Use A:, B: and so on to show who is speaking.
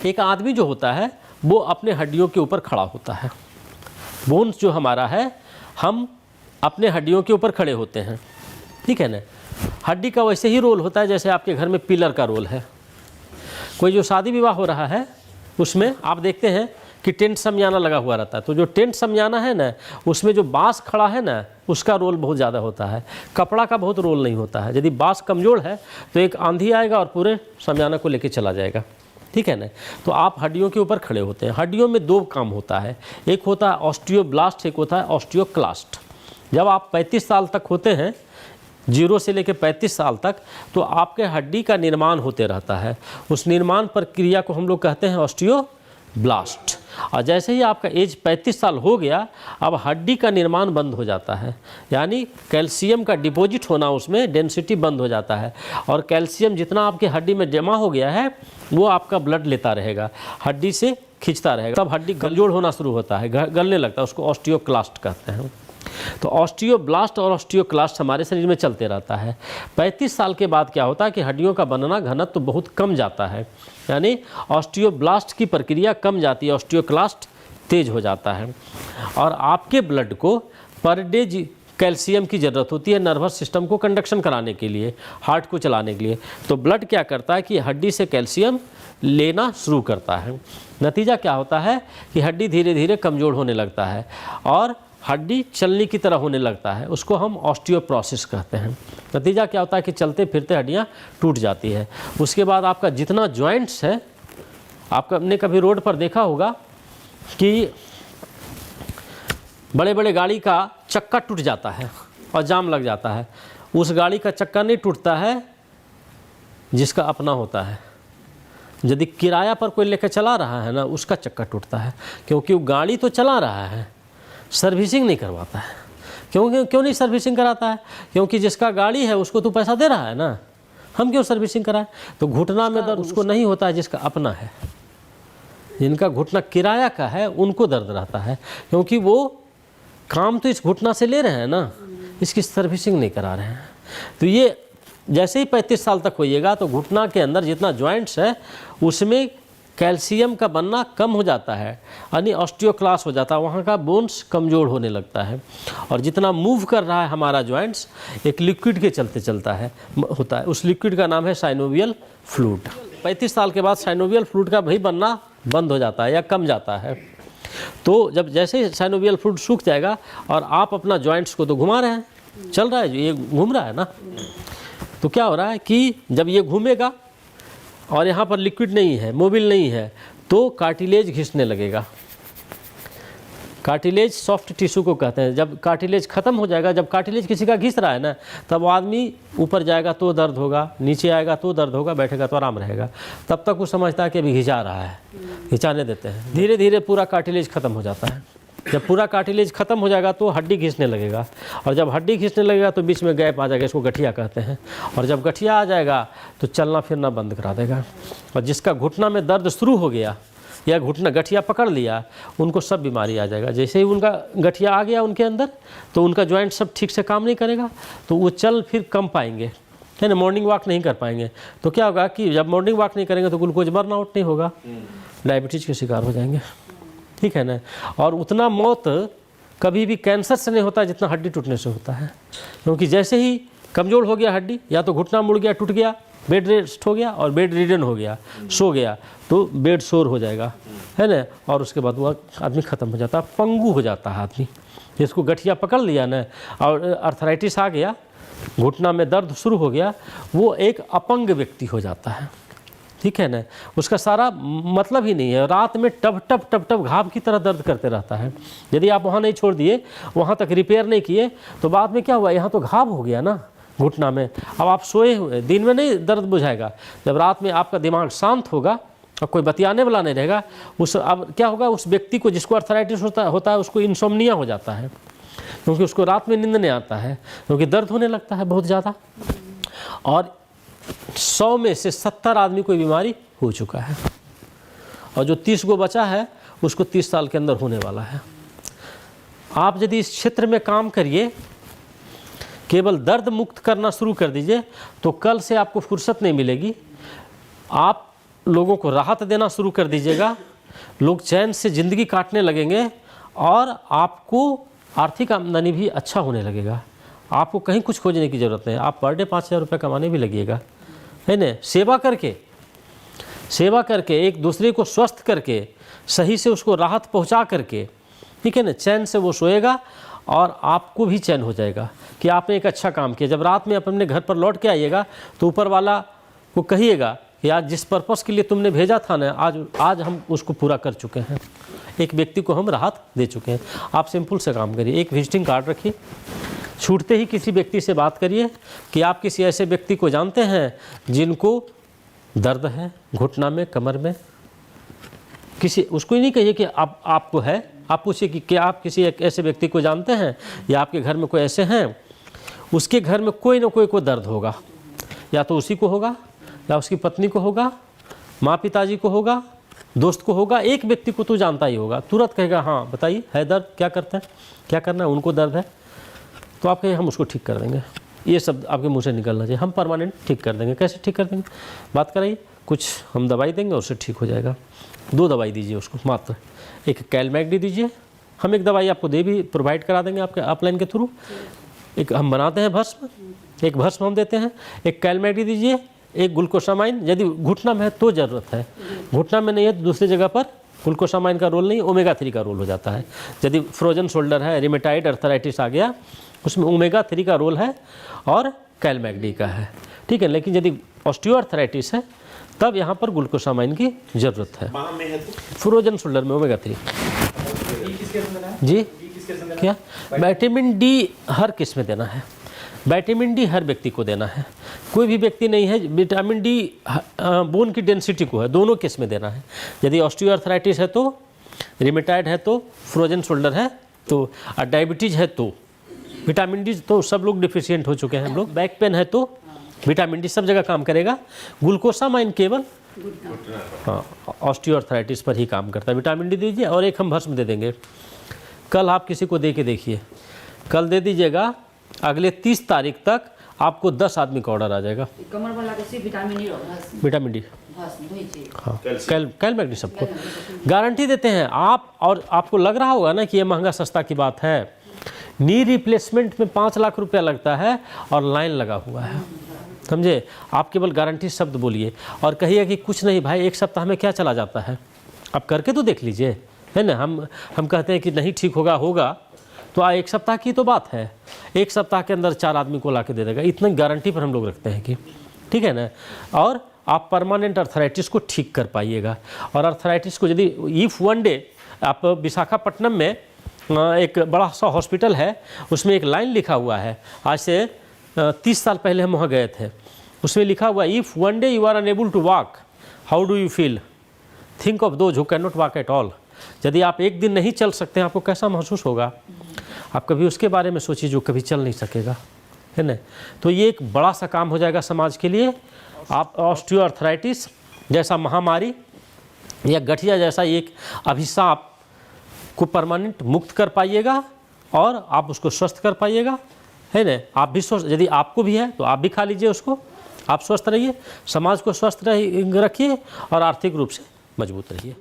A: एक आदमी जो होता है वो अपने हड्डियों के ऊपर खड़ा होता है। बोन्स जो हमारा है, हम अपने हड्डियों के ऊपर खड़े होते हैं, ठीक है ना। हड्डी का वैसे ही रोल होता है जैसे आपके घर में पिलर का रोल है। कोई जो शादी विवाह हो रहा है उसमें आप देखते हैं कि टेंट समियाना लगा हुआ रहता है, तो जो टेंट समियाना है ना, उसमें जो बांस खड़ा है ना, उसका रोल बहुत ज़्यादा होता है। कपड़ा का बहुत रोल नहीं होता है। यदि बांस कमज़ोर है तो एक आंधी आएगा और पूरे समियाना को लेके चला जाएगा, ठीक है ना। तो आप हड्डियों के ऊपर खड़े होते हैं। हड्डियों में दो काम होता है, एक होता है ऑस्टियोब्लास्ट, एक होता है ऑस्टियोक्लास्ट। जब आप 35 साल तक होते हैं, 0 से लेकर 35 साल तक, तो आपके हड्डी का निर्माण होते रहता है। उस निर्माण प्रक्रिया को हम लोग कहते हैं ऑस्टियोब्लास्ट। और जैसे ही आपका एज 35 साल हो गया, अब हड्डी का निर्माण बंद हो जाता है, यानी कैल्शियम का डिपॉजिट होना, उसमें डेंसिटी बंद हो जाता है। और कैल्शियम जितना आपके हड्डी में जमा हो गया है वो आपका ब्लड लेता रहेगा, हड्डी से खींचता रहेगा, तब हड्डी कमजोर होना शुरू होता है, गलने लगता है। उसको ऑस्टियोक्लास्ट कहते हैं। तो ऑस्टियोब्लास्ट और ऑस्टियोक्लास्ट हमारे शरीर में चलते रहता है। 35 साल के बाद क्या होता है कि हड्डियों का बनना घनत्व तो बहुत कम जाता है, यानी ऑस्टियोब्लास्ट की प्रक्रिया कम जाती है, ऑस्टियोक्लास्ट तेज हो जाता है। और आपके ब्लड को पर डे कैल्शियम की ज़रूरत होती है नर्वस सिस्टम को कंडक्शन कराने के लिए, हार्ट को चलाने के लिए। तो ब्लड क्या करता है कि हड्डी से कैल्शियम लेना शुरू करता है। नतीजा क्या होता है कि हड्डी धीरे धीरे कमज़ोर होने लगता है और हड्डी चलने की तरह होने लगता है। उसको हम ऑस्टियोप्रोसिस कहते हैं। नतीजा क्या होता है कि चलते फिरते हड्डियाँ टूट जाती है। उसके बाद आपका जितना जॉइंट्स है, आपने कभी रोड पर देखा होगा कि बड़े बड़े गाड़ी का चक्का टूट जाता है और जाम लग जाता है। उस गाड़ी का चक्का नहीं टूटता है जिसका अपना होता है। यदि किराया पर कोई लेकर चला रहा है ना, उसका चक्का टूटता है, क्योंकि वो गाड़ी तो चला रहा है, सर्विसिंग नहीं करवाता है। क्यों नहीं सर्विसिंग कराता है? क्योंकि जिसका गाड़ी है उसको तो पैसा दे रहा है ना, हम क्यों सर्विसिंग कराएं? तो घुटना में दर्द उसको नहीं होता है जिसका अपना है। जिनका घुटना किराया का है उनको दर्द रहता है, क्योंकि वो काम तो इस घुटना से ले रहे हैं ना, इसकी सर्विसिंग नहीं करा रहे हैं। तो ये जैसे ही 35 साल तक होइएगा तो घुटना के अंदर जितना जॉइंट्स है उसमें कैल्शियम का बनना कम हो जाता है, यानी ऑस्टियोक्लास्ट हो जाता है, वहाँ का बोन्स कमज़ोर होने लगता है। और जितना मूव कर रहा है हमारा जॉइंट्स एक लिक्विड के चलते चलता है होता है। उस लिक्विड का नाम है साइनोवियल फ्लूइड। 35 साल के बाद साइनोवियल फ्लूइड का भी बनना बंद हो जाता है या कम जाता है। तो जब जैसे ही साइनोवियल फ्लूइड सूख जाएगा और आप अपना जॉइंट्स को तो घुमा रहे हैं, चल रहा है, ये घूम रहा है ना, तो क्या हो रहा है कि जब ये घूमेगा और यहाँ पर लिक्विड नहीं है, मोबिल नहीं है, तो कार्टिलेज घिसने लगेगा। कार्टिलेज सॉफ्ट टिश्यू को कहते हैं। जब कार्टिलेज ख़त्म हो जाएगा, जब कार्टिलेज किसी का घिस रहा है ना, तब आदमी ऊपर जाएगा तो दर्द होगा, नीचे आएगा तो दर्द होगा, बैठेगा तो आराम रहेगा। तब तक वो समझता है कि अभी घिंचा रहा है, घिंचाने देते हैं। धीरे धीरे पूरा कार्टिलेज ख़त्म हो जाता है। जब पूरा कार्टिलेज ख़त्म हो जाएगा तो हड्डी घिसने लगेगा, और जब हड्डी घिसने लगेगा तो बीच में गैप आ जाएगा, इसको गठिया कहते हैं। और जब गठिया आ जाएगा तो चलना फिरना बंद करा देगा। और जिसका घुटना में दर्द शुरू हो गया या घुटना गठिया पकड़ लिया, उनको सब बीमारी आ जाएगा। जैसे ही उनका गठिया आ गया उनके अंदर, तो उनका जॉइंट सब ठीक से काम नहीं करेगा, तो वो चल फिर कम पाएंगे, है ना, मॉर्निंग वॉक नहीं कर पाएंगे। तो क्या होगा कि जब मॉर्निंग वॉक नहीं करेंगे तो ग्लूकोज बर्न आउट नहीं होगा, डायबिटीज़ के शिकार हो जाएंगे, ठीक है ना। और उतना मौत कभी भी कैंसर से नहीं होता जितना हड्डी टूटने से होता है, क्योंकि जैसे ही कमज़ोर हो गया हड्डी, या तो घुटना मुड़ गया, टूट गया, बेड रेस्ट हो गया, और बेड रिडन हो गया, सो गया, तो बेड शोर हो जाएगा, है ना। और उसके बाद वो आदमी ख़त्म हो जाता है, पंगु हो जाता है आदमी। जिसको गठिया पकड़ लिया ना और अर्थराइटिस आ गया, घुटना में दर्द शुरू हो गया, वो एक अपंग व्यक्ति हो जाता है, ठीक है ना। उसका सारा मतलब ही नहीं है, रात में टप टप टप टप घाव की तरह दर्द करते रहता है। यदि आप वहाँ नहीं छोड़ दिए, वहाँ तक रिपेयर नहीं किए, तो बाद में क्या हुआ, यहाँ तो घाव हो गया ना घुटना में। अब आप सोए हुए, दिन में नहीं दर्द बुझाएगा, जब रात में आपका दिमाग शांत होगा और कोई बतियाने वाला नहीं रहेगा, अब क्या होगा, उस व्यक्ति को जिसको अर्थराइटिस होता है उसको इंसोम्निया हो जाता है, क्योंकि उसको रात में नींद नहीं आता है, क्योंकि दर्द होने लगता है बहुत ज़्यादा। और 100 में से 70 आदमी कोई बीमारी हो चुका है, और जो 30 को बचा है उसको 30 साल के अंदर होने वाला है। आप यदि इस क्षेत्र में काम करिए, केवल दर्द मुक्त करना शुरू कर दीजिए, तो कल से आपको फुर्सत नहीं मिलेगी। आप लोगों को राहत देना शुरू कर दीजिएगा, लोग चैन से ज़िंदगी काटने लगेंगे और आपको आर्थिक आमदनी भी अच्छा होने लगेगा। आपको कहीं कुछ खोजने की ज़रूरत नहीं, आप पर डे 5,000 रुपये कमाने भी लगिएगा, है ना। सेवा करके एक दूसरे को स्वस्थ करके सही से उसको राहत पहुंचा करके, ठीक है ना, चैन से वो सोएगा और आपको भी चैन हो जाएगा कि आपने एक अच्छा काम किया। जब रात में आप अपने घर पर लौट के आइएगा तो ऊपर वाला को कहिएगा कि आज जिस पर्पस के लिए तुमने भेजा था ना, आज हम उसको पूरा कर चुके हैं, एक व्यक्ति को हम राहत दे चुके हैं। आप सिंपल से काम करिए, एक विजिटिंग कार्ड रखिए, छूटते ही किसी व्यक्ति से बात करिए कि आप किसी ऐसे व्यक्ति को जानते हैं जिनको दर्द है घुटना में, कमर में, किसी उसको ही नहीं कहिए कि आपको है, आप पूछिए कि क्या आप किसी एक ऐसे व्यक्ति को जानते हैं या आपके घर में कोई ऐसे हैं, उसके घर में कोई ना कोई दर्द होगा, या तो उसी को होगा या उसकी पत्नी को होगा, माँ पिताजी को होगा, दोस्त को होगा, एक व्यक्ति को तो जानता ही होगा। तुरंत कहेगा हाँ बताइए है दर्द, क्या करते हैं, क्या करना है, उनको दर्द है, तो आप कहिए हम उसको ठीक कर देंगे। ये शब्द आपके मुंह से निकलना चाहिए, हम परमानेंट ठीक कर देंगे। कैसे ठीक कर देंगे, बात कराइए, कुछ हम दवाई देंगे और उससे ठीक हो जाएगा। 2 दवाई दीजिए उसको मात्र, एक कैलमैगडी दीजिए, हम एक दवाई आपको दे भी प्रोवाइड करा देंगे आपके अपलाइन के थ्रू, एक हम बनाते हैं भस्म, एक भस्म हम देते हैं, एक कैलमैगडी दीजिए, एक ग्लूकोसामाइन, यदि घुटना में है तो ज़रूरत है, घुटना में नहीं है तो दूसरी जगह पर ग्लूकोसामाइन का रोल नहीं, ओमेगा 3 का रोल हो जाता है। यदि फ्रोजन शोल्डर है, रिमेटाइड अर्थराइटिस आ गया, उसमें ओमेगा 3 का रोल है और कैलमैगडी का है, ठीक है। लेकिन यदि ऑस्टियोआर्थराइटिस है तब यहाँ पर ग्लूकोसामाइन की ज़रूरत है। फ्रोजन शोल्डर में ओमेगा 3 जी, क्या विटामिन डी हर किस में देना है, विटामिन डी हर व्यक्ति को देना है, कोई भी व्यक्ति नहीं है विटामिन डी बोन की डेंसिटी को है, दोनों किस में देना है। यदि ऑस्टियोआर्थराइटिस है तो, रिमेटाइड है तो, फ्रोजन शोल्डर है तो, और डायबिटीज़ है तो विटामिन डी तो सब लोग डिफिशियंट हो चुके हैं हम लोग। बैक पेन है तो विटामिन डी सब जगह काम करेगा, ग्लूकोसामाइन केवल हाँ ऑस्टियोआर्थराइटिस पर ही काम करता है। विटामिन डी दीजिए और एक हम भस्म दे देंगे, कल आप किसी को दे के देखिए, कल दे दीजिएगा, अगले 30 तारीख तक आपको 10 आदमी का ऑर्डर आ जाएगा। विटामिन डी हाँ कैलमैगडी सबको गारंटी देते हैं आप। और आपको लग रहा होगा ना कि ये महंगा सस्ता की बात है, नी रिप्लेसमेंट में 5 लाख रुपया लगता है और लाइन लगा हुआ है, समझे। आप केवल गारंटी शब्द बोलिए और कहिए कि कुछ नहीं भाई, एक सप्ताह में क्या चला जाता है, आप करके तो देख लीजिए, है ना। हम कहते हैं कि नहीं ठीक होगा तो एक सप्ताह की तो बात है, एक सप्ताह के अंदर 4 आदमी को ला के दे देगा, इतनी गारंटी पर हम लोग रखते हैं कि ठीक है ना। और आप परमानेंट अर्थराइटिस को ठीक कर पाइएगा। और अर्थराइटिस को यदि इफ़ वन डे आप विशाखापट्टनम में एक बड़ा सा हॉस्पिटल है, उसमें एक लाइन लिखा हुआ है, आज से 30 साल पहले हम वहाँ गए थे, उसमें लिखा हुआ if one day you are unable to walk how do you feel, think of those who can not walk at all. यदि आप एक दिन नहीं चल सकते हैं आपको कैसा महसूस होगा, आप कभी उसके बारे में सोचिए जो कभी चल नहीं सकेगा, है ना। तो ये एक बड़ा सा काम हो जाएगा समाज के लिए। आप ऑस्टियोआर्थराइटिस जैसा महामारी या गठिया जैसा एक अभिशाप को परमानेंट मुक्त कर पाइएगा और आप उसको स्वस्थ कर पाइएगा, है ना। आप भी स्वस्थ, यदि आपको भी है तो आप भी खा लीजिए उसको, आप स्वस्थ रहिए, समाज को स्वस्थ रखिए और आर्थिक रूप से मजबूत रहिए।